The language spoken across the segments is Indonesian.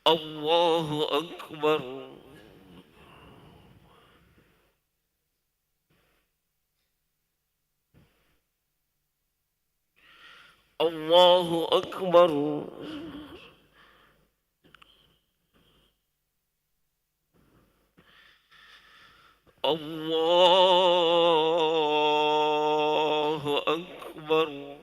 الله أكبر. الله أكبر. الله أكبر.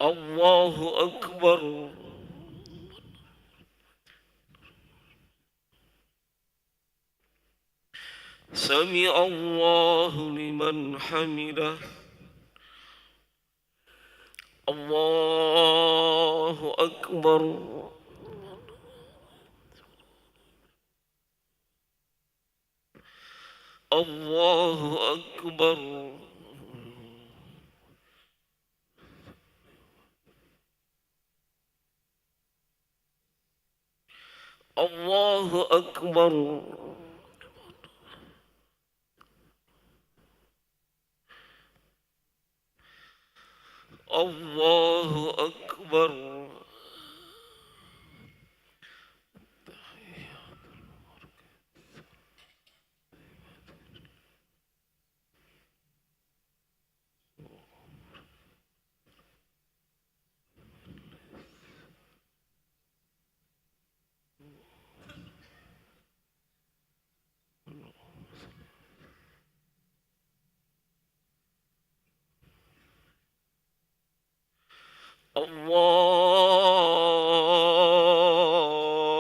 الله أكبر. سمع الله لمن حمده. الله أكبر. الله أكبر. الله أكبر. الله أكبر.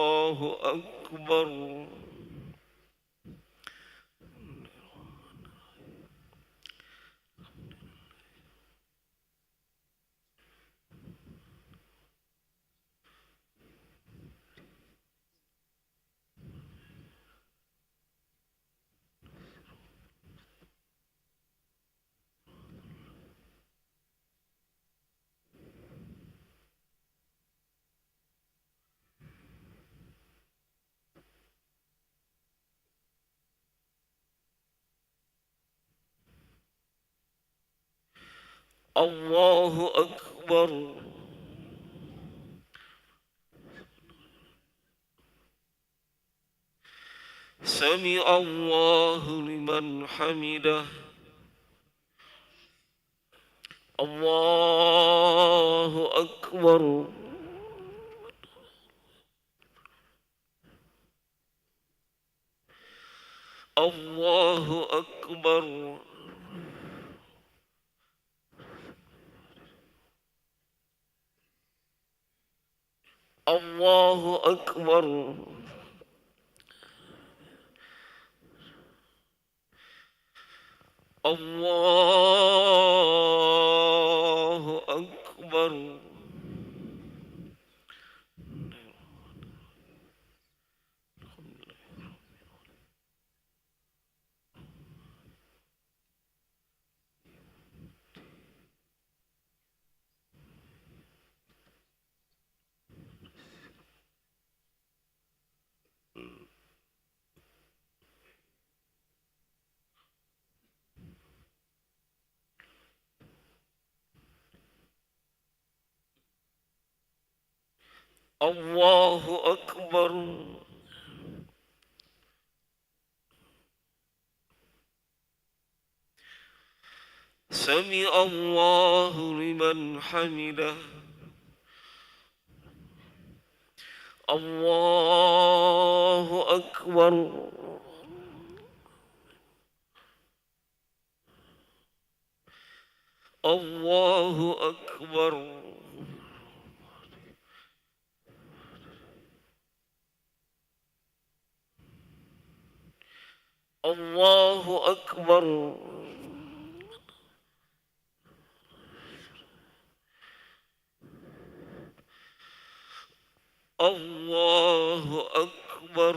الله أكبر. الله أكبر. سمع الله لمن حمده. الله أكبر. الله أكبر. الله أكبر. الله أكبر. الله أكبر. سمع الله لمن حمده. الله أكبر. الله أكبر. الله أكبر. الله أكبر.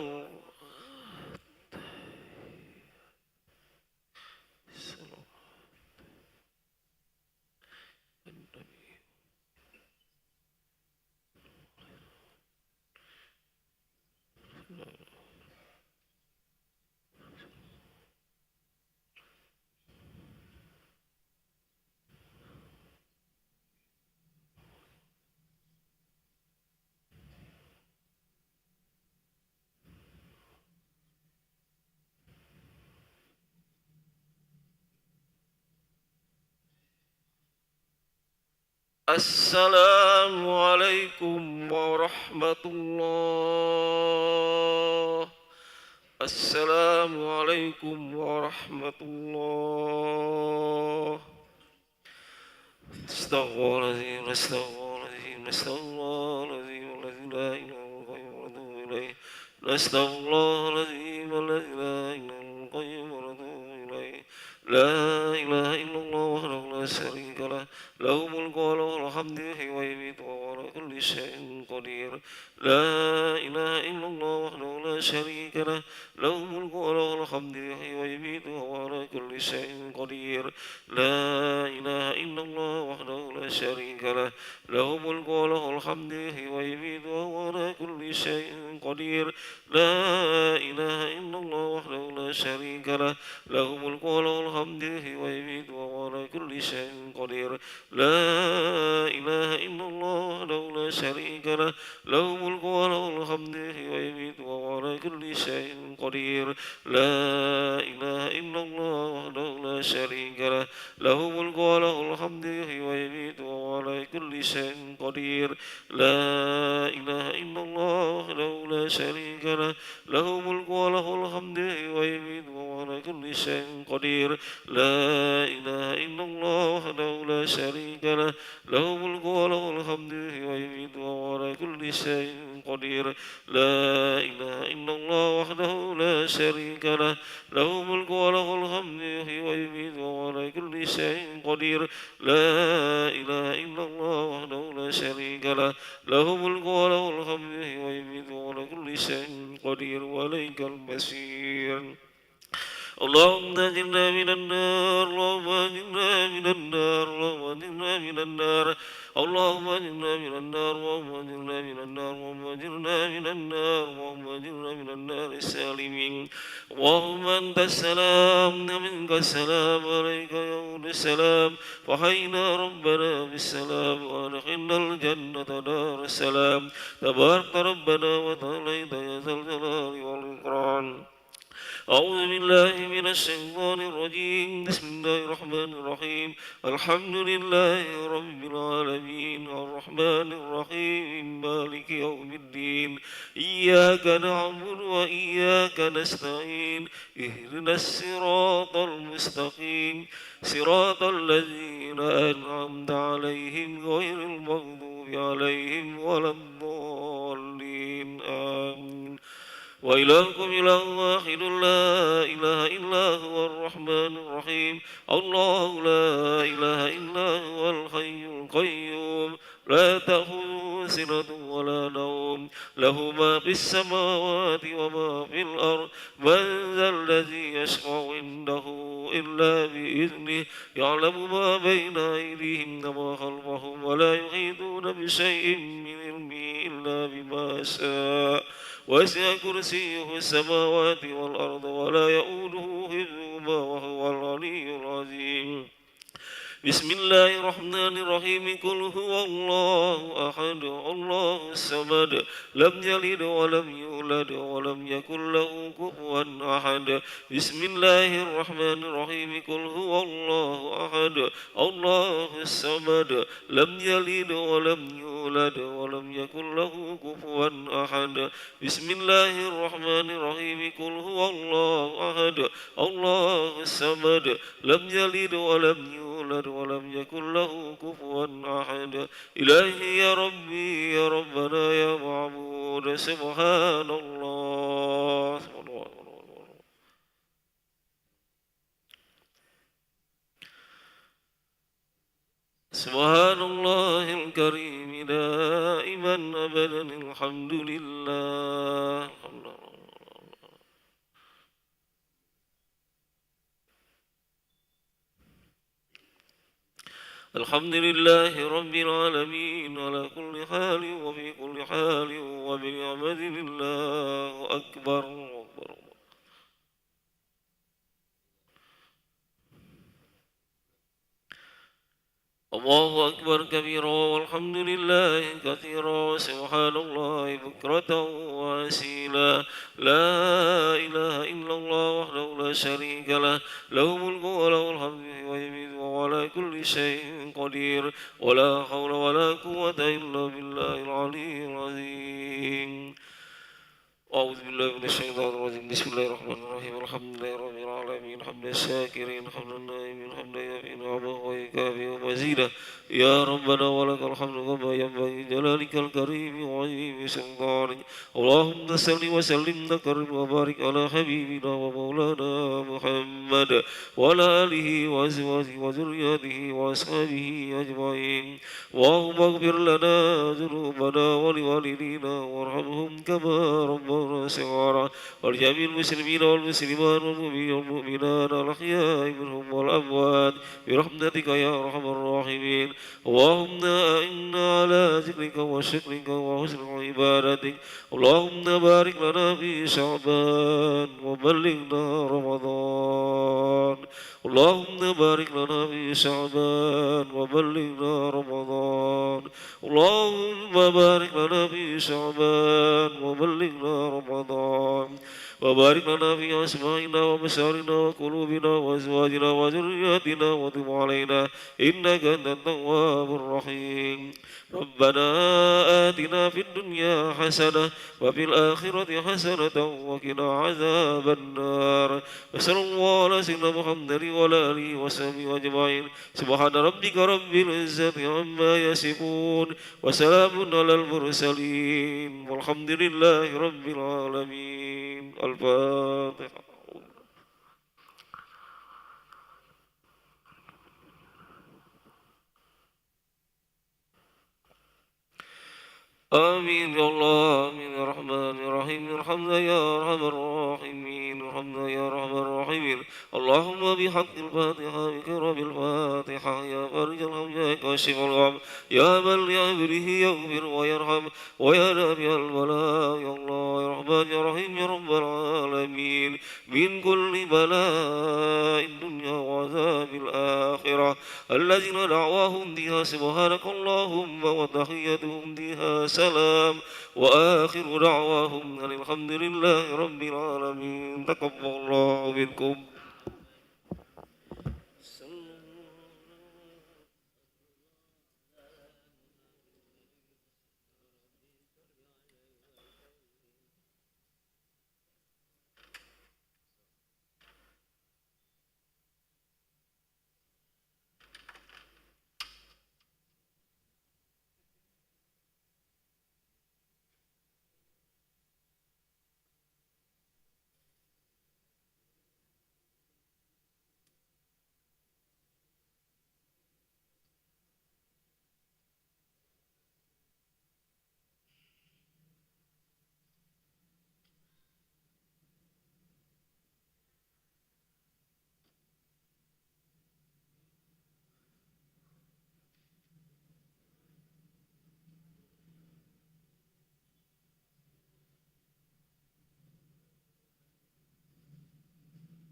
السلام عليكم ورحمة الله. السلام عليكم ورحمة الله. استغفر الذين استغفر الذين استغفر الذين الذي لا إله إلا هو إليه. نستغفر الله العظيم الذي لا إله إلا هو ونتوب إليه. لا إله إلا الله وحده لا شريك له، له الملك وله الحمد يحيي ويميت وهو على كل شيء قدير. لا إله إلا الله وحده لا شريك له، له الملك وله الحمد يحيي ويميت وهو على كل شيء قدير. لا إله إلا الله وحده لا شريك له، له الملك وله الحمد يحيي ويميت وهو على كل شيء قدير. لا إله إلا الله وحده لا شريك له، له الملك وله الحمد يحيي ويميت وهو على كل شيء قدير. لا إله إلا الله وحده لا شريك له، له الملك وله الحمد يحيي ويميت وهو على كل شيء قدير. لا إله إلا الله وحده لا شريك له، له الملك وله الحمد يحيي ويميت وهو على كل شيء قدير. لا إله إلا الله وحده لا شريك له، له الملك وله الحمد يحيي ويميت وهو على كل شيء قدير. لا إله إلا الله وحده لا شريك له، له الملك وله الحمد يحيي ويميت وهو على كل شيء قدير. لا إله إلا الله وحده لا شريك له، له الملك وله الحمد يحيي ويميت وهو على كل شيء قدير. لا إله إلا الله وحده لا شريك له، له الملك وله الحمد يحيي ويميت وهو على كل شيء قدير وإليك المصير. اللهم اجرنا من النار، اللهم اجرنا من النار، اللهم اجرنا من النار، اللهم اجرنا من النار، اللهم اجرنا من النار، اللهم اجرنا من النار، اللهم اجرنا من النار السالمين. اللهم انت السلام ومنك السلام، عليك يعود السلام، فحينا ربنا بالسلام وادخلنا الجنة دار السلام. تبارك ربنا وتعاليت يا ذا الجلال والإكرام. أعوذ بالله من الشيطان الرجيم. بسم الله الرحمن الرحيم. الحمد لله رب العالمين، الرحمن الرحيم، مالك يوم الدين. إياك نعبد وإياك نستعين، اهدنا الصراط المستقيم، صراط الذين أنعمت عليهم غير المغضوب عليهم ولا الضالين. آمين. وإلهكم إله واحد لا إله إلا هو الرحمن الرحيم. الله لا إله إلا هو الحي القيوم، لا تأخذه سنة ولا نوم، له ما في السماوات وما في الأرض. من ذا الذي يشفع عنده إلا بإذنه، يعلم ما بين أيديهم وما خلفهم، ولا يحيطون بشيء من علمه إلا بما شاء. وسع كرسيه السماوات والأرض ولا يؤوده حفظهما وهو العلي العظيم. بسم الله الرحمن الرحيم قل هو الله أحد الله الصمد لم يلد ولم يولد ولم يكن له كفوا أحد بسم الله الرحمن الرحيم قل هو الله أحد الله الصمد لم يلد ولم يولد ولم يكن له كفوا أحد بسم الله الرحمن الرحيم قل هو الله أحد الله الصمد لم يلد ولم يولد ولم يكن له كفوا أحد إلهي يا ربي يا ربنا يا معبود سبحان الله سبحان الله الكريم دائما أبدا الحمد لله الحمد لله رب العالمين على كل حال وفي كل حال وبنعمة الله أكبر الله أكبر كبيرا والحمد لله كثيرا سبحان الله بكرة وأسيلا لا إله إلا الله وحده لا شريك له له الملك وله الحمد ويميت وعلى كل شيء قدير ولا حول ولا قوة إلا بالله العلي العظيم أعوذ بالله من الشيطان الرجيم بسم الله الرحمن الرحيم الحمد لله رب العالمين حمد الشاكرين حمد النائمين حمد يمين عبده ويكافئ ومزيدا يا ربنا ولك الحمد كما ينبغي جلالك الكريم وعظيم سلطانك اللهم صل وسلم وكرم وبارك على حبيبنا ومولانا محمد وعلى آله وأزواجه وذرياته وأصحابه أجمعين اللهم اغفر لنا ذنوبنا ولوالدينا وارحمهم كما ربنا صغارا ولجميع المسلمين والمسلمات والمؤمنين والمؤمنات الأحياء منهم والأموات برحمتك يا أرحم الراحمين اللهم إنا على ذكرك وشكرك وحسن عبادتك اللهم بارك لنا في شعبان وبلغنا رمضان اللهم بارك لنا في شعبان وبلغنا رمضان اللهم بارك لنا في شعبان وبلغنا رمضان وبارك لنا في أسمائنا وبشارنا وقلوبنا وأزواجنا وذرياتنا وتب علينا إنك أنت التواب الرحيم ربنا آتنا في الدنيا حسنة وفي الآخرة حسنة وقنا عذاب النار وصلى الله على سيدنا محمد وعلى آله وصحبه أجمعين سبحان ربك رب العزة عما يصفون وسلام على المرسلين والحمد لله رب العالمين الفاتحة آمين يا الله آمين يا رحمن يا رحيم ارحمنا يا أرحم الراحمين ارحمنا يا أرحم الراحمين اللهم بحق الفاتحة بكرم الفاتحة يا فرج الهم يا كاشف الغم يا من لعبده يغفر ويرحم ويا نافع البلاء يا الله يا رحمن يا رحيم يا رب العالمين من كل بلاء الدنيا وعذاب الآخرة الذين دعواهم بها سبحانك اللهم وتحيتهم بها سلام وآخر دعواهم أن الحمد لله رب العالمين تقبل الله منكم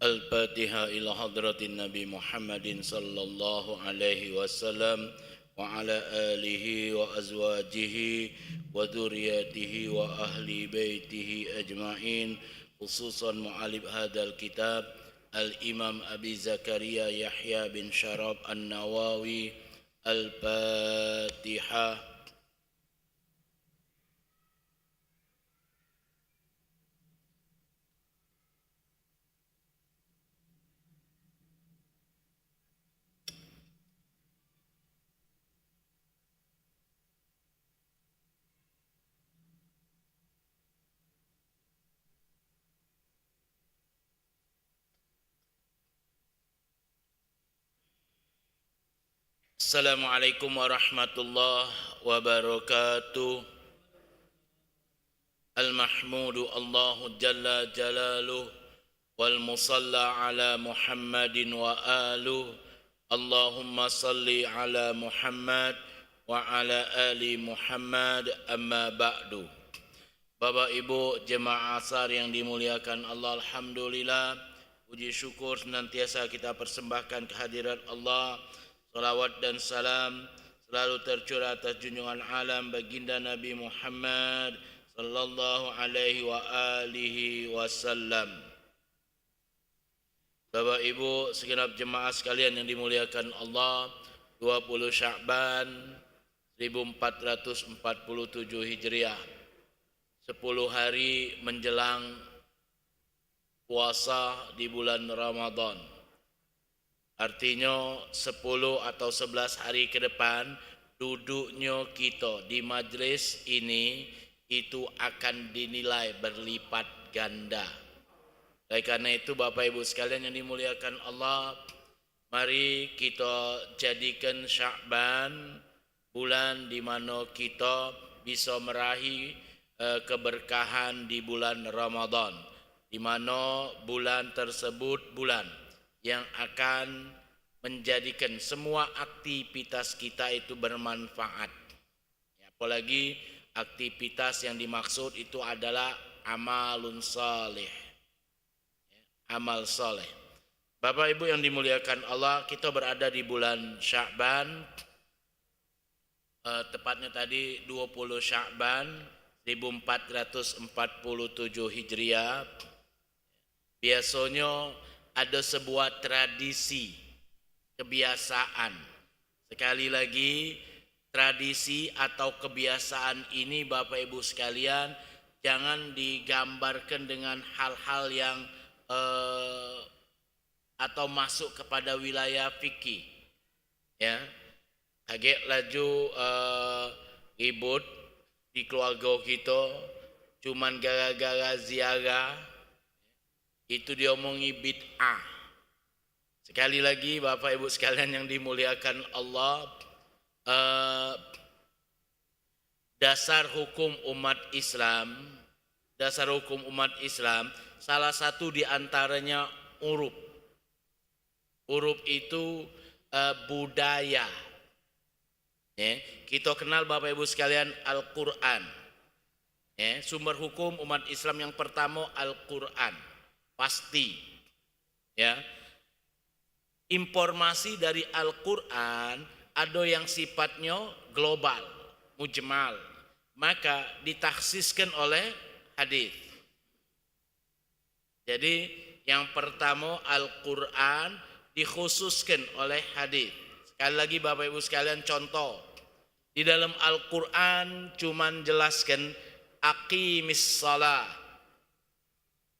Al-Fatihah ila hadratin Nabi Muhammadin sallallahu alaihi wasallam wa ala alihi wa azwajihi wa dzurriyyatihi wa ahli baitihi ajma'in, khususan mu'alif hadal kitab Al-Imam Abi Zakaria Yahya bin Syarab An-Nawawi. Al-Fatihah. Assalamualaikum warahmatullahi wabarakatuh. Al-mahmudu Allahu jalla jalaluh wal musalla ala Muhammadin wa aluh. Allahumma salli ala Muhammad wa ala ali Muhammad, amma ba'du. Bapak Ibu jemaah asar yang dimuliakan Allah, alhamdulillah, puji syukur senantiasa kita persembahkan kehadirat Allah. Salawat dan salam selalu tercurah atas junjungan alam baginda Nabi Muhammad sallallahu alaihi wa alihi wasallam. Bapak Ibu segenap jemaah sekalian yang dimuliakan Allah, 20 Sya'ban 1447 Hijriah, 10 hari menjelang puasa di bulan Ramadan. Artinya 10 atau 11 hari ke depan duduknya kita di majlis ini itu akan dinilai berlipat ganda. Oleh karena itu Bapak Ibu sekalian yang dimuliakan Allah, mari kita jadikan Sya'ban bulan di mana kita bisa meraih keberkahan di bulan Ramadan, di mana bulan tersebut bulan yang akan menjadikan semua aktivitas kita itu bermanfaat. Apalagi aktivitas yang dimaksud itu adalah amalun salih, amal saleh. Bapak Ibu yang dimuliakan Allah, kita berada di bulan Sya'ban, tepatnya tadi 20 Sya'ban 1447 Hijriah. Biasanya ada sebuah tradisi, kebiasaan. Sekali lagi, tradisi atau kebiasaan ini Bapak Ibu sekalian jangan digambarkan dengan hal-hal yang atau masuk kepada wilayah fikih. Ya, kaget laju ribut di keluarga kita cuman gara-gara ziarah, itu diomongi bid'ah. Sekali lagi Bapak Ibu sekalian yang dimuliakan Allah, dasar hukum umat Islam, salah satu diantaranya uruf. Uruf itu budaya. Kita kenal Bapak Ibu sekalian Al-Quran. Sumber hukum umat Islam yang pertama Al-Quran. Pasti, ya. Informasi dari Al-Quran ada yang sifatnya global, mujmal, maka ditaksiskan oleh hadis. Jadi yang pertama Al-Quran dikhususkan oleh hadis. Sekali lagi Bapak Ibu sekalian, contoh di dalam Al-Quran cuman jelaskan aqimis shalah,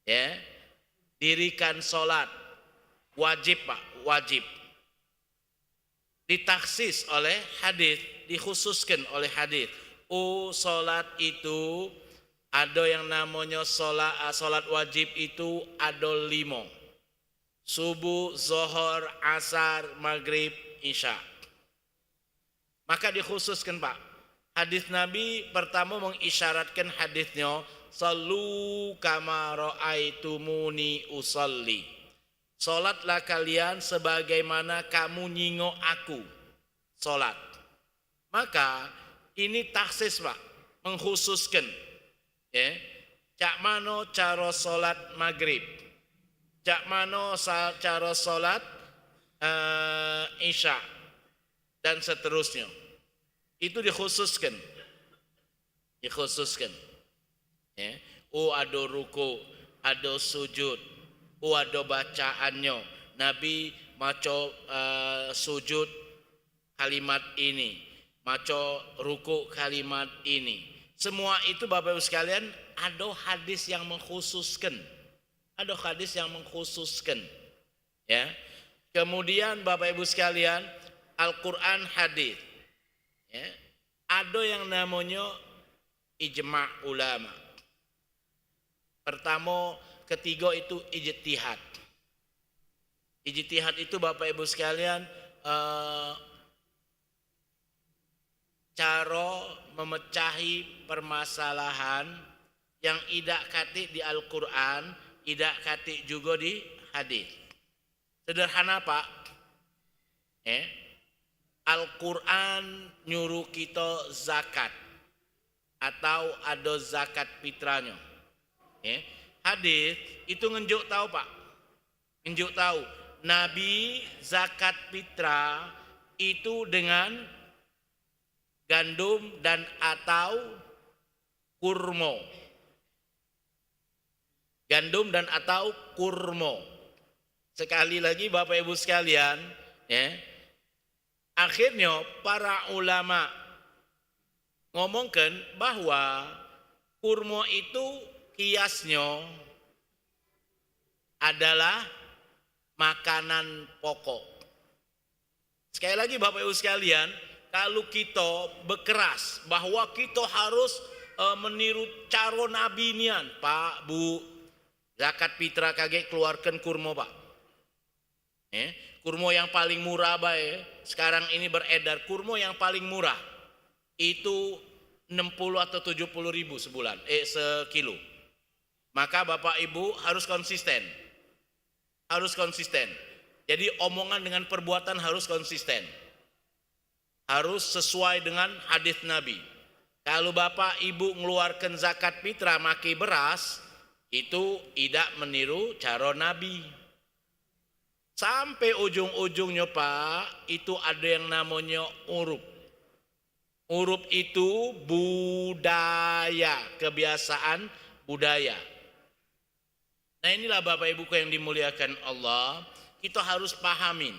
ya, dirikan sholat, wajib Pak, wajib. Ditaksis oleh hadis, dikhususkan oleh hadis. Sholat itu ada yang namanya sholat wajib itu ada 5. Subuh, zuhur, asar, maghrib, isya. Maka dikhususkan Pak. Hadis Nabi pertama mengisyaratkan hadisnya, sallu kama ra'aitumuni usalli. Salatlah kalian sebagaimana kamu nyingok aku salat. Maka ini taksis Pak, mengkhususkan. Cak mano cara salat maghrib. cak mano cara salat isya dan seterusnya. Itu dikhususkan. Ya. Ada ruku, ada sujud, ada bacaannya. Nabi maco sujud kalimat ini, maco ruku kalimat ini. Semua itu Bapak Ibu sekalian ada hadis yang mengkhususkan. Ya. Kemudian Bapak Ibu sekalian, Al-Qur'an hadis. Ya. Ada yang namanya ijma' ulama. Pertama, ketiga itu ijtihad. Ijtihad itu Bapak Ibu sekalian cara memecahi permasalahan yang idak katik di Al-Qur'an, idak katik juga di hadis. Sederhana Pak. Al-Qur'an nyuruh kita zakat atau ada zakat fitrahnya. Hadis itu ngenjuk tahu Pak. Ngenjuk tahu Nabi zakat fitrah itu dengan gandum dan atau kurma. Gandum dan atau kurma. Sekali lagi Bapak Ibu sekalian, akhirnya para ulama ngomongkan bahwa kurma itu kiasnya adalah makanan pokok. Sekali lagi Bapak Ibu sekalian, kalau kita berkeras bahwa kita harus meniru cara Nabi nian, Pak, Bu, zakat fitrah kage keluarkan kurma Pak. Kurma yang paling murah baik. Sekarang ini beredar kurma yang paling murah itu 60 atau 70 ribu sebulan, sekilo. Maka Bapak Ibu harus konsisten. Jadi omongan dengan perbuatan harus konsisten. Harus sesuai dengan hadis Nabi. Kalau Bapak Ibu mengeluarkan zakat fitrah maki beras, itu tidak meniru cara Nabi. Sampai ujung-ujungnya Pak, itu ada yang namanya uruf. Uruf itu budaya, kebiasaan budaya. Nah inilah Bapak Ibu yang dimuliakan Allah, kita harus pahamin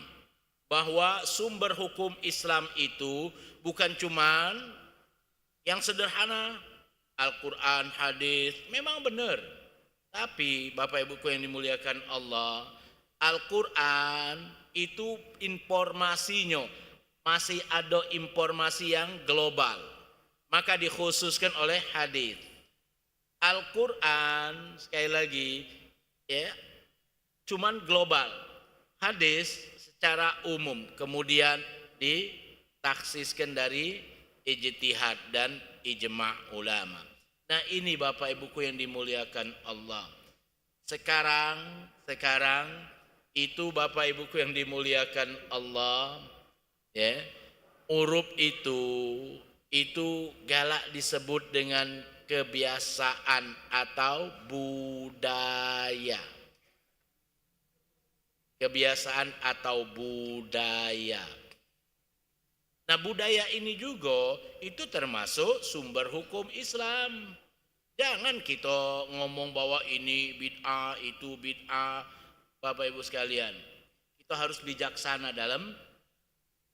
bahwa sumber hukum Islam itu bukan cuman yang sederhana, Al-Quran, hadis, memang benar. Tapi Bapak Ibu yang dimuliakan Allah, Al-Quran itu informasinya masih ada informasi yang global, maka dikhususkan oleh hadis. Al-Quran sekali lagi cuman global, hadis secara umum, kemudian ditaksiskan dari ijtihad dan ijma' ulama. Nah ini Bapak Ibuku yang dimuliakan Allah. Sekarang itu Bapak Ibuku yang dimuliakan Allah, uruf itu galak disebut dengan kebiasaan atau budaya. Kebiasaan atau budaya. Nah budaya ini juga itu termasuk sumber hukum Islam. Jangan kita ngomong bahwa ini bid'ah, itu bid'ah. Bapak Ibu sekalian, kita harus bijaksana dalam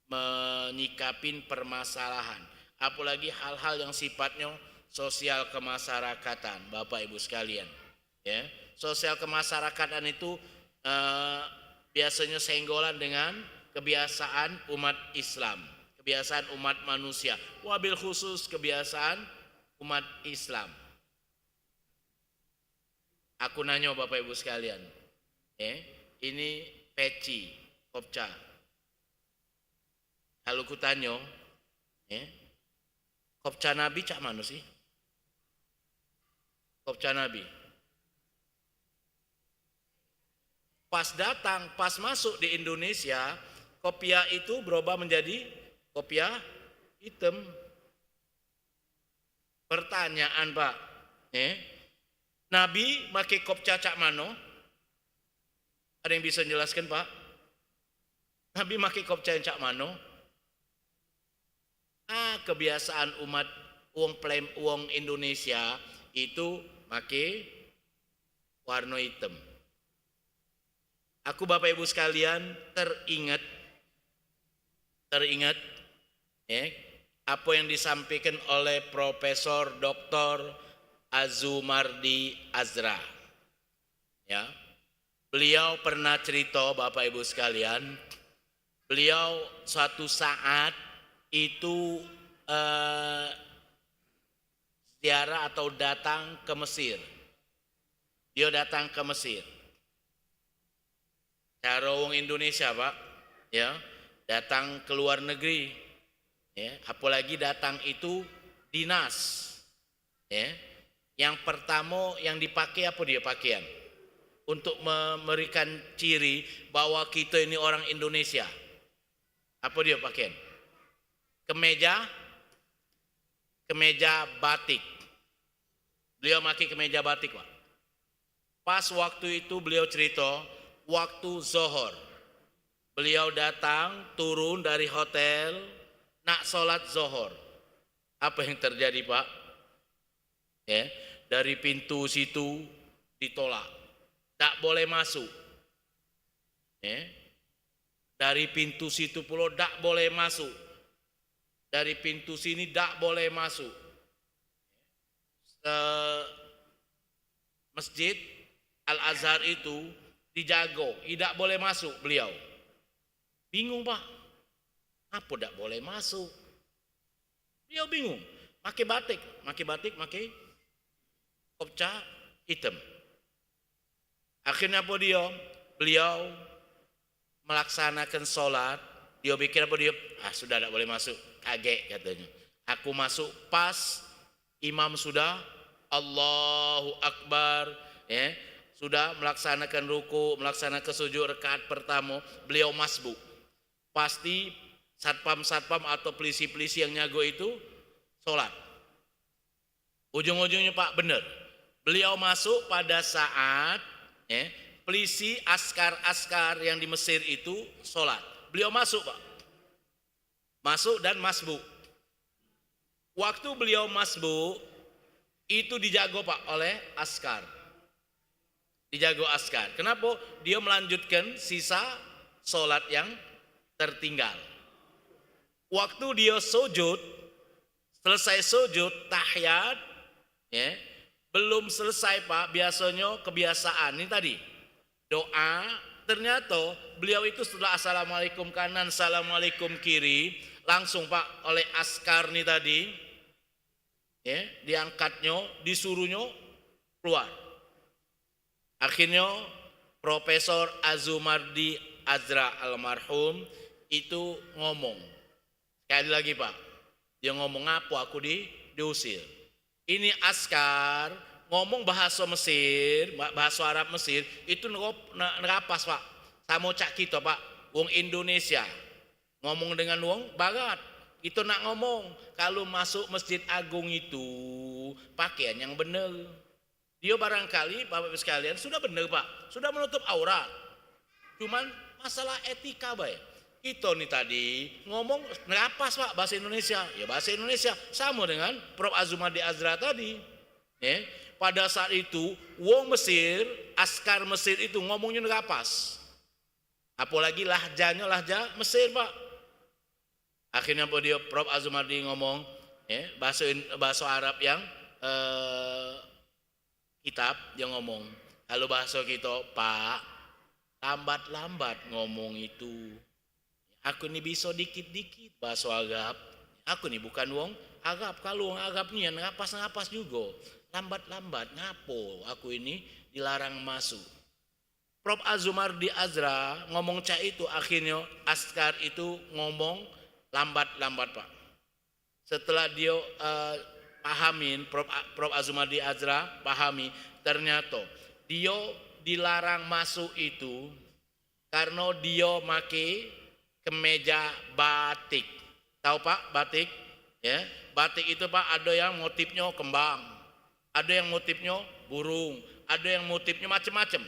menyikapin permasalahan. Apalagi hal-hal yang sifatnya sosial kemasyarakatan, Bapak Ibu sekalian. Sosial kemasyarakatan itu biasanya senggolan dengan kebiasaan umat Islam, kebiasaan umat manusia, wabil khusus kebiasaan umat Islam. Aku nanya Bapak Ibu sekalian, ini peci, kopca. Kalau ku tanya, kopca Nabi cak mana sih? Kopca Nabi. Pas datang, pas masuk di Indonesia, kopiah itu berubah menjadi kopiah hitam. Pertanyaan Pak, Nabi pakai kopca cak mano? Ada yang bisa menjelaskan Pak? Nabi pakai kopca yang cak mano? Kebiasaan umat uang Indonesia itu pakai warna hitam. Aku Bapak Ibu sekalian teringat ya, apa yang disampaikan oleh Profesor Dr. Azumardi Azra. Ya. Beliau pernah cerita Bapak Ibu sekalian, beliau suatu saat itu ziarah atau datang ke Mesir. Dia datang ke Mesir. Cara orang Indonesia Pak, ya, datang ke luar negeri, ya, apalagi datang itu dinas, ya. Yang pertama yang dipakai apa dia pakaian? Untuk memberikan ciri bahwa kita ini orang Indonesia. Apa dia pakaian? Kemeja batik. Beliau pakai kemeja batik Pak. Pas waktu itu beliau cerita, waktu zuhur, beliau datang turun dari hotel, nak sholat zuhur. Apa yang terjadi Pak? Ya, dari pintu situ ditolak, tak boleh masuk. Ya, dari pintu situ pula tak boleh masuk. Dari pintu sini tak boleh masuk. Masjid Al-Azhar itu dijago, tidak boleh masuk beliau. Bingung Pak, apa tak boleh masuk? Beliau bingung, pakai batik, pakai kopca hitam. Akhirnya apa dia? Beliau melaksanakan sholat, dia pikir apa dia? Sudah tak boleh masuk, kaget katanya. Aku masuk pas imam sudah Allahu Akbar, ya, sudah melaksanakan ruku, melaksanakan sujud rakaat pertama, beliau masbuk. Pasti satpam atau polisi yang nyago itu sholat. Ujung-ujungnya Pak benar, beliau masuk pada saat polisi askar yang di Mesir itu sholat. Beliau masuk Pak, masuk dan masbuk. Waktu beliau masbuk itu dijago Pak oleh askar. Dijago askar. Kenapa? Dia melanjutkan sisa sholat yang tertinggal. Waktu dia sujud, selesai sujud tahiyat, ya, belum selesai Pak, biasanya kebiasaan ini tadi doa, ternyata beliau itu setelah assalamualaikum kanan, assalamualaikum kiri, langsung Pak oleh askar nih tadi, ya, diangkatnya, disuruhnya keluar. Akhirnya Profesor Azumardi Azra almarhum itu ngomong, sekali lagi Pak, dia ngomong apa aku diusir. Ini askar ngomong bahasa Mesir, bahasa Arab Mesir itu nerapas Pak, sama cak kita Pak, wong Indonesia ngomong dengan wong Barat. Itu nak ngomong kalau masuk Masjid Agung itu pakaian yang benar. Dia barangkali Bapak Ibu sekalian sudah benar Pak, sudah menutup aurat. Cuman masalah etika baik. Kita nih tadi ngomong nerapas Pak bahasa Indonesia. Ya bahasa Indonesia sama dengan Prof Azumardi Azra tadi. Ya, pada saat itu wong Mesir, askar Mesir itu ngomongnya nerapas. Apalagi lahjanya lahja Mesir Pak. Akhirnya dia Prof Azumardi ngomong, ya, bahasa Arab yang kitab dia ngomong. Kalau bahasa kita Pak, lambat-lambat ngomong itu. Aku ini bisa dikit-dikit bahasa Arab. Aku ini bukan wong Arab. Kalau wong Arab ini ngapas juga. Lambat-lambat ngapo aku ini dilarang masuk. Prof Azumardi Azra ngomong cak itu, akhirnya askar itu ngomong lambat-lambat Pak. Setelah dia pahamin, Prof Azumardi Azra pahami, ternyata dia dilarang masuk itu karena dia make kemeja batik. Tahu Pak batik? Ya, batik itu Pak ada yang motifnya kembang, ada yang motifnya burung, ada yang motifnya macam-macam.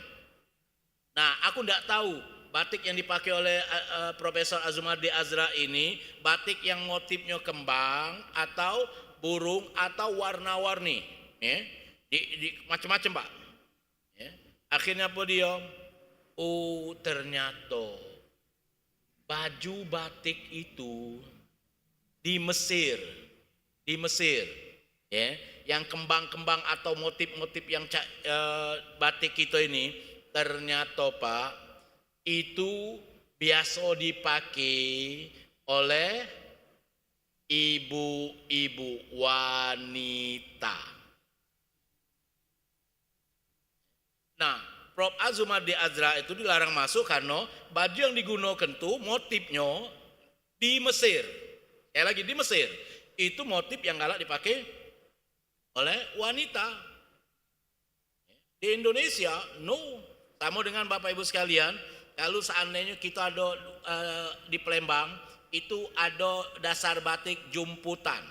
Nah, aku tidak tahu batik yang dipakai oleh Profesor Azumardi Azra ini batik yang motifnya kembang atau burung atau warna-warni, ya. Di macam-macam, Pak. Ya. Akhirnya apa dia? Oh, ternyata baju batik itu di Mesir, ya, yang kembang-kembang atau motif-motif yang batik kita ini ternyata, Pak, itu biasa dipakai oleh ibu-ibu wanita. Nah, Prof. Azumardi Azra itu dilarang masuk karena baju yang digunakan tuh motifnya di Mesir. Lagi di Mesir. Itu motif yang galak dipakai oleh wanita. Di Indonesia, no. Sama dengan Bapak Ibu sekalian, kalau seandainya kita ada di Palembang, itu ada dasar batik jumputan.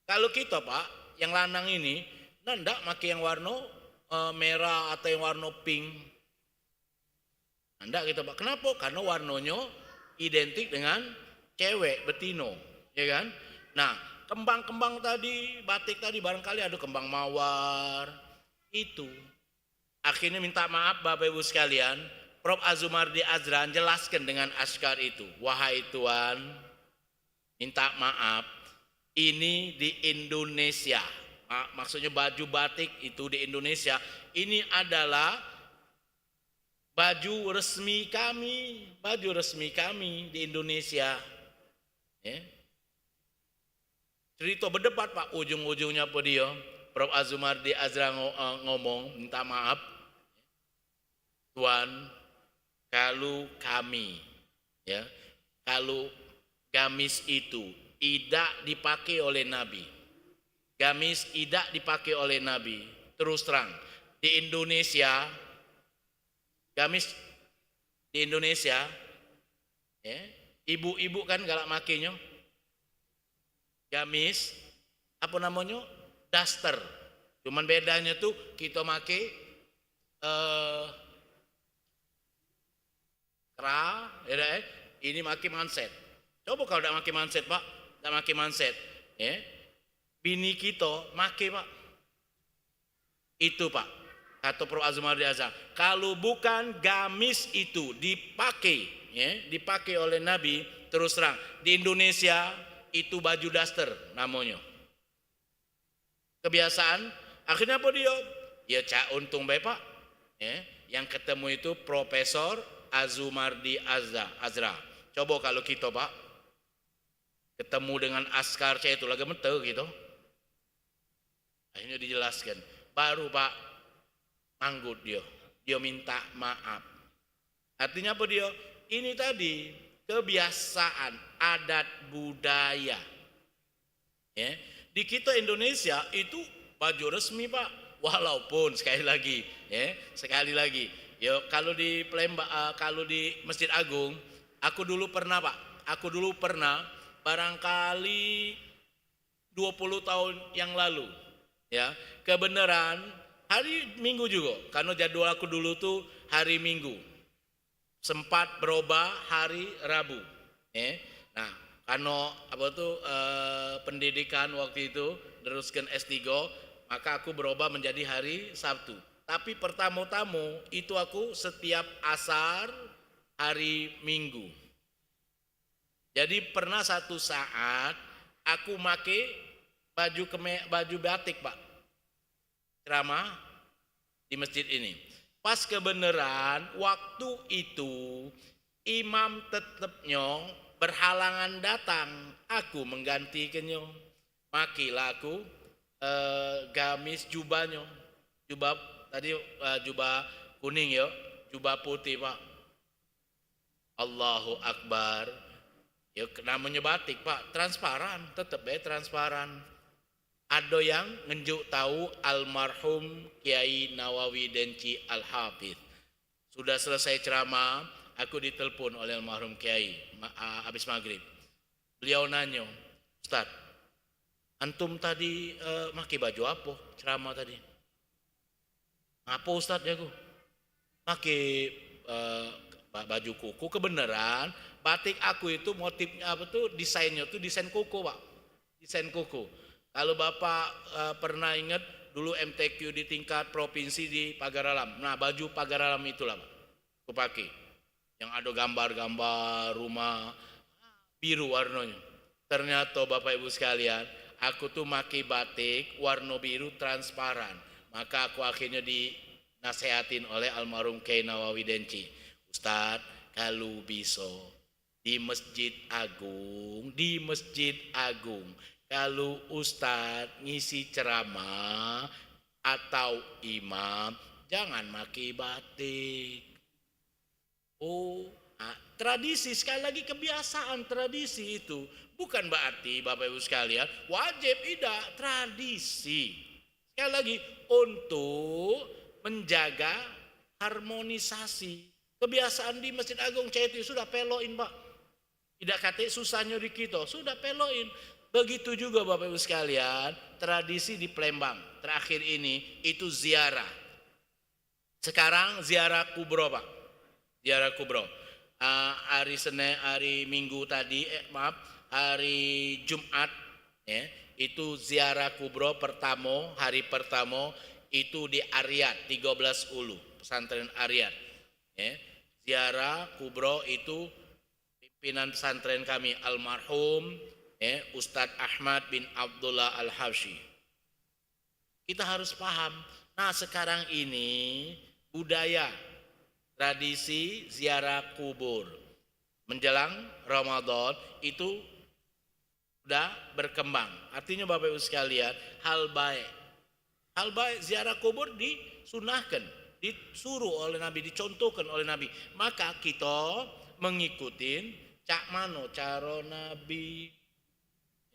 Kalau kita, Pak, yang lanang ini, ndak pakai yang warna merah atau yang warna pink. Ndak gitu, Pak. Kenapa? Karena warnanya identik dengan cewek, betino, ya kan? Nah, kembang-kembang tadi, batik tadi barangkali ada kembang mawar, itu. Akhirnya minta maaf Bapak Ibu sekalian, Prof. Azumardi Azra jelaskan dengan askar itu, wahai Tuan, minta maaf, ini di Indonesia, maksudnya baju batik itu di Indonesia, ini adalah baju resmi kami di Indonesia. Ya. Cerita berdebat, Pak, ujung-ujungnya apa dia? Prof. Azumardi Azra ngomong, minta maaf, Tuan, kalau kami, ya, kalau gamis itu tidak dipakai oleh Nabi, gamis tidak dipakai oleh Nabi, terus terang, di Indonesia, gamis di Indonesia, ya, ibu-ibu kan galak makainya, gamis, apa namanya, daster, cuman bedanya tuh kita make kera, ya, ini maki manset. Coba kalau tidak maki manset, Pak, tidak maki manset, ya. Bini kita maki, Pak. Itu, Pak, kata Prof. Azumardi Azra. Kalau bukan gamis itu dipakai, ya, dipakai oleh Nabi, terus terang di Indonesia itu baju daster namanya. Kebiasaan, akhirnya apa dia? Ya cak untung baik, Pak. Ya, yang ketemu itu Profesor Azumardi Azra. Coba kalau kita, Pak, ketemu dengan askar saya itu lagi menteu gitu. Akhirnya dijelaskan. Baru, Pak, anggut dia. Dia minta maaf. Artinya apa dia? Ini tadi kebiasaan, adat budaya. Ya, di kita Indonesia itu baju resmi, Pak. Walaupun sekali lagi, ya kalau di Palembang, kalau di Masjid Agung, aku dulu pernah, Pak. Aku dulu pernah barangkali 20 tahun yang lalu, ya, kebenaran hari Minggu juga, karena jadwal aku dulu tuh hari Minggu, sempat berubah hari Rabu, ya. Nah, karena apa tuh pendidikan waktu itu teruskan S3, maka aku berubah menjadi hari Sabtu. Tapi pertama-tama itu aku setiap asar hari Minggu. Jadi pernah satu saat aku make baju batik, Pak, ceramah di masjid ini. Pas kebenaran waktu itu imam tetapnya berhalangan datang, aku menggantikannya. Makilah aku gamis jubahnya, jubah tadi jubah kuning ya, jubah putih, Pak. Allahu Akbar. Ya namanya batik, Pak, transparan, tetap transparan. Ada yang ngenjuk tahu almarhum Kiai Nawawi Denci Al-Hafidh. Sudah selesai ceramah, aku ditelepon oleh almarhum Kiai habis maghrib. Beliau nanya, Ustaz, antum tadi pakai baju apa ceramah tadi? Apa Ustaz ya aku? pakai baju kuku. Kebenaran batik aku itu motifnya apa tuh, desainnya tuh desain kuku Pak, desain kuku. Kalau Bapak pernah ingat dulu MTQ di tingkat provinsi di Pagar Alam, nah baju Pagar Alam itulah Pak aku pakai, yang ada gambar-gambar rumah biru warnanya. Ternyata Bapak Ibu sekalian, aku tuh pakai batik warna biru transparan. Maka aku akhirnya dinasehatin oleh almarhum Kiai Nawawi Denci, Ustadz kalau bisa di Masjid Agung kalau Ustadz ngisi ceramah atau imam jangan pakai batik. Tradisi, sekali lagi kebiasaan, tradisi itu bukan berarti Bapak Ibu sekalian wajib, tidak, tradisi. Sekali lagi untuk menjaga harmonisasi. Kebiasaan di Masjid Agung itu sudah peloin Pak. Tidak kata susahnya di kita, sudah peloin. Begitu juga Bapak Ibu sekalian, tradisi di Palembang terakhir ini itu ziarah. Sekarang ziarah kubro Pak. Ziarah kubro. Hari Senin, hari Minggu tadi, hari Jumat ya, itu ziarah kubro pertama, hari pertama itu di Aryat 13 Ulu, pesantren Aryat ya. Ziarah kubro itu pimpinan pesantren kami almarhum ya, Ustadz Ahmad bin Abdullah Al-Habsyi. Kita harus paham, nah sekarang ini budaya tradisi ziarah kubur menjelang Ramadan itu sudah berkembang. Artinya Bapak Ibu sekalian, hal baik ziarah kubur disunahkan, disuruh oleh Nabi, dicontohkan oleh Nabi. Maka kita mengikuti cak mano cara Nabi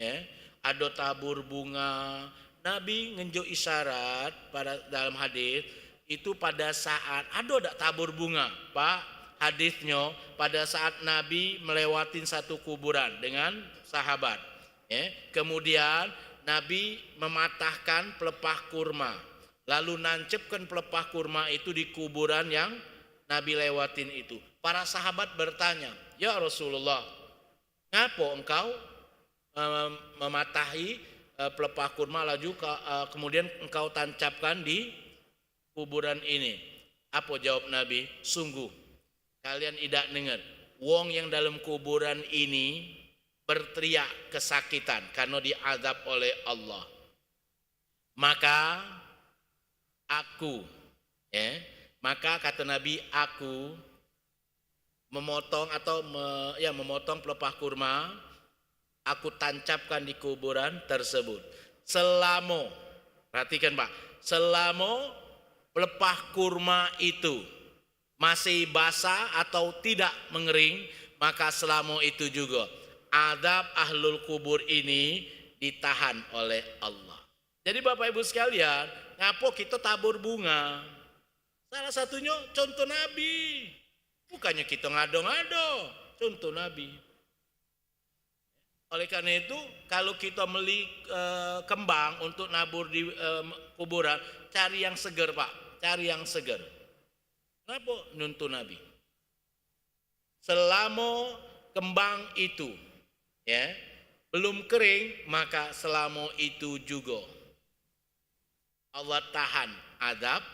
ya, ada tabur bunga. Nabi ngenjo isyarat pada dalam hadis itu pada saat ada tabur bunga Pak, hadisnya pada saat Nabi melewatin satu kuburan dengan sahabat ya. Kemudian Nabi mematahkan pelepah kurma, lalu nancepkan pelepah kurma itu di kuburan yang Nabi lewatin itu. Para sahabat bertanya, ya Rasulullah, ngapa engkau mematahi pelepah kurma lalu kemudian engkau tancapkan di kuburan ini? Apa jawab Nabi? Sungguh kalian tidak dengar wong yang dalam kuburan ini berteriak kesakitan karena diazab oleh Allah. Maka aku maka kata Nabi, aku memotong atau memotong pelepah kurma, aku tancapkan di kuburan tersebut. Selama, perhatikan Pak, selama pelepah kurma itu masih basah atau tidak mengering, maka selama itu juga azab ahlul kubur ini ditahan oleh Allah. Jadi Bapak Ibu sekalian, ngapo kita tabur bunga? Salah satunya contoh Nabi. Bukannya kita ngado-ngado, contoh Nabi. Oleh karena itu, kalau kita beli kembang untuk nabur di kuburan, cari yang segar Pak, cari yang segar. Kenapa? Nuntun Nabi. Selama kembang itu ya belum kering, maka selama itu juga Allah tahan azab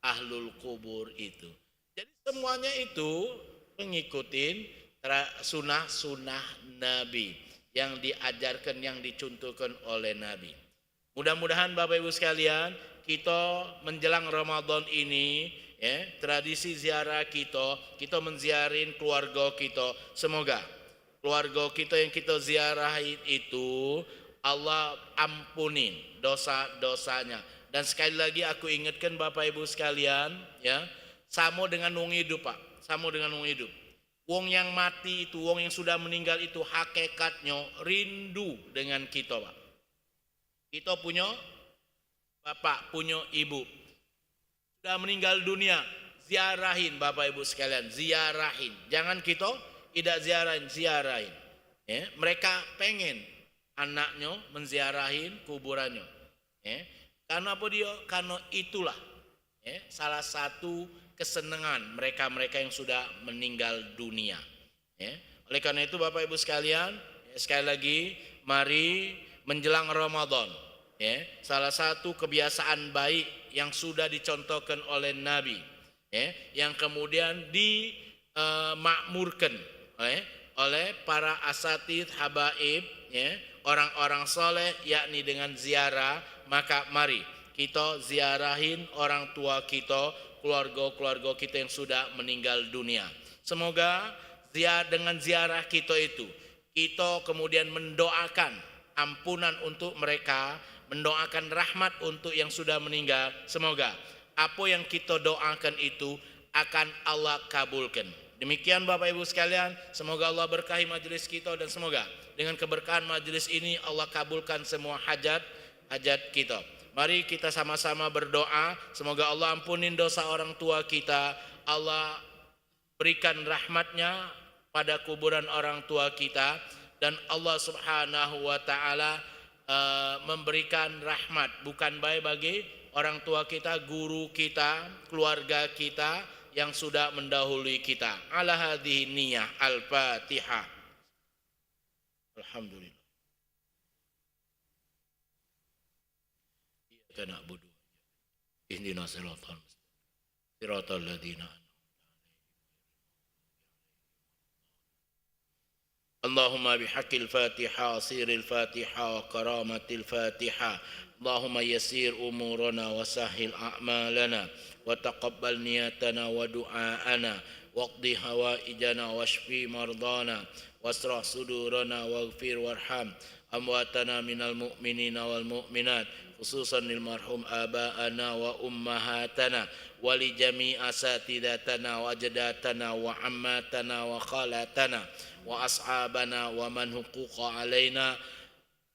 ahlul kubur itu. Jadi semuanya itu mengikuti sunnah Nabi yang diajarkan, yang dicontohkan oleh Nabi. Mudah-mudahan Bapak Ibu sekalian, kita menjelang Ramadan ini ya, tradisi ziarah kita menziarin keluarga kita. Semoga keluarga kita yang kita ziarahin itu Allah ampunin dosa-dosanya. Dan sekali lagi aku ingatkan Bapak Ibu sekalian ya, sama dengan wong hidup Pak, sama dengan wong hidup. Wong yang mati itu, wong yang sudah meninggal itu hakikatnya rindu dengan kita Pak. Kita punya bapak, punya ibu, sudah meninggal dunia, ziarahin Bapak Ibu sekalian, ziarahin. Jangan kita tidak ziarahin. Ya, mereka pengen anaknya menziarahin kuburannya. Ya. Karena apa dia? Karena itulah ya, salah satu kesenangan mereka-mereka yang sudah meninggal dunia. Ya. Oleh karena itu Bapak Ibu sekalian, ya, sekali lagi mari menjelang Ramadan, ya, salah satu kebiasaan baik yang sudah dicontohkan oleh Nabi, ya, yang kemudian dimakmurkan oleh para asatidz habaib, ya, orang-orang soleh, yakni dengan ziarah. Maka mari kita ziarahin orang tua kita, keluarga-keluarga kita yang sudah meninggal dunia. Semoga dengan ziarah kita itu, kita kemudian mendoakan ampunan untuk mereka, mendoakan rahmat untuk yang sudah meninggal. Semoga apa yang kita doakan itu akan Allah kabulkan. Demikian Bapak Ibu sekalian, semoga Allah berkahi majelis kita, dan semoga dengan keberkahan majelis ini Allah kabulkan semua hajat kita. Mari kita sama-sama berdoa, semoga Allah ampunin dosa orang tua kita, Allah berikan rahmatnya pada kuburan orang tua kita, dan Allah Subhanahu wa ta'ala memberikan rahmat bukan baik bagi orang tua kita, guru kita, keluarga kita yang sudah mendahului kita. Ala hadhihi niyah. Al-Fatihah. Alhamdulillah. Iyyaka na'budu ihdinas siratal mustaqim siratal ladzina اللهم بحق الفاتحة سير الفاتحة وكرامة الفاتحة اللهم يسير أمورنا وسهل أعمالنا وتقبل نياتنا ودعاءنا واقض هوائجنا واشفي مرضانا واشرح صدورنا واغفر وارحم أمواتنا من المؤمنين والمؤمنات خصوصا للمرحوم آباءنا وأمهاتنا ولجميع أساتذتنا وأجدادنا وعماتنا وخالاتنا وأصحابنا ومن حقوق علينا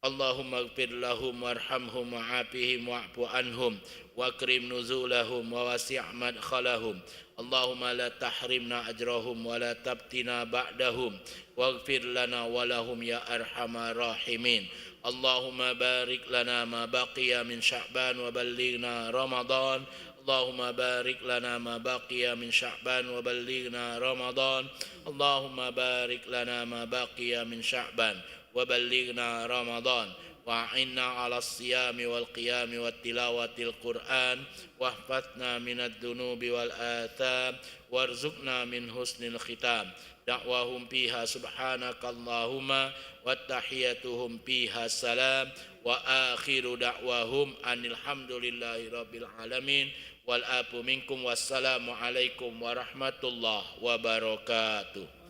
اللهم اغفر لهم وارحمهم وعافهم واعف عنهم واكرم نزولهم ووسع مدخلهم اللهم لا تحرمنا أجرهم ولا تفتنا بعدهم واغفر لنا ولهم يا أرحم الراحمين اللهم بارك لنا ما بقي من شعبان وبلغنا رمضان اللهم بارك لنا ما بقي من شعبان وبلغنا رمضان اللهم بارك لنا ما بقي من شعبان وبلغنا رمضان وأعنا على الصيام والقيام والتلاوة القرآن واحفظنا من الذنوب والآثام وارزقنا من حسن الختام دعواهم فيها سبحانك اللهم وتحيتهم فيها السلام وآخر دعواهم أن الحمد لله رب العالمين والعفو منكم والسلام عليكم ورحمة الله وبركاته.